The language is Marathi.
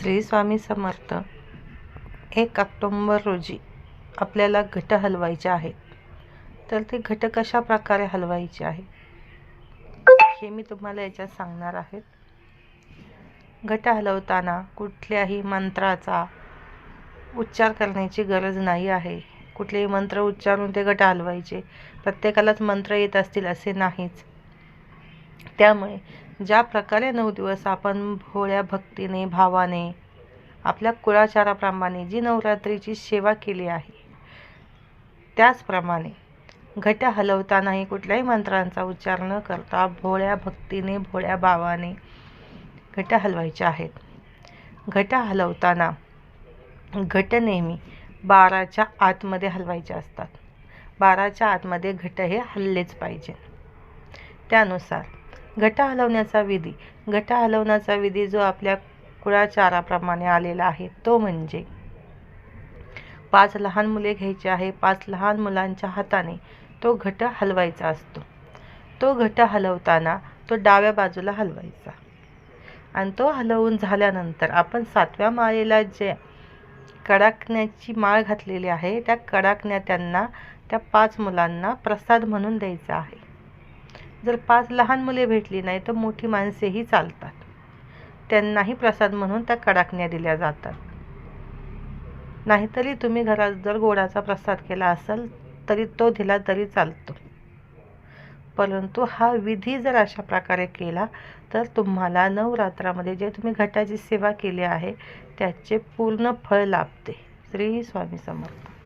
श्री स्वामी समर्थ. 1 ऑक्टोबर रोजी आपल्याला घट हलवायचे आहेत. तर ते घट कशा प्रकारे हलवायचे आहे हे मी तुम्हाला याच्यात सांगणार आहे. घट हलवताना कुठल्याही मंत्राचा उच्चार करण्याची गरज नाही आहे. कुठलेही मंत्र उच्चारून ते घट हलवायचे. प्रत्येकालाच मंत्र येत असतील असे नाहीच. त्यामुळे ज्या प्रकारे 9 दिवस आपण भोळ्या भक्तीने भावाने आपल्या कुळाचाराप्रमाणे जी नवरात्रीची सेवा केली आहे, त्याचप्रमाणे घट हलवतानाही कुठल्याही मंत्रांचा उच्चार न करता भोळ्या भक्तीने भोळ्या भावाने घट हलवायचे आहेत. घट हलवताना घट नेहमी 12च्या आतमध्ये हलवायचे असतात. 12च्या आतमध्ये घट हे हललेच पाहिजे. त्यानुसार घट हलवण्याचा विधी जो आपल्या कुळाचाराप्रमाणे आलेला आहे तो म्हणजे 5 लहान मुले घ्यायची आहे. 5 लहान मुलांच्या हाताने तो घट हलवायचा असतो. तो घट हलवताना तो डाव्या बाजूला हलवायचा आणि तो हलवून झाल्यानंतर आपण 7व्या माळेला जे कडाकण्याची माळ घातलेली आहे त्या कडाकण्या त्यांना त्या 5 मुलांना प्रसाद म्हणून द्यायचा आहे. जर 5 लहान मुले भेटली नाही तर मोठी माणसेही चालतात. त्यांनाही प्रसाद म्हणून त्या कडाकण्या दिल्या जातात. नाहीतरी तुम्ही घरात जर गोडाचा प्रसाद केला असेल तरी तो दिला तरी चालतो. परंतु हा विधी जर अशा प्रकारे केला तर तुम्हाला नवरात्रामध्ये जे तुम्ही घटाची सेवा केली आहे त्याचे पूर्ण फळ लाभते. श्री स्वामी समर्थ.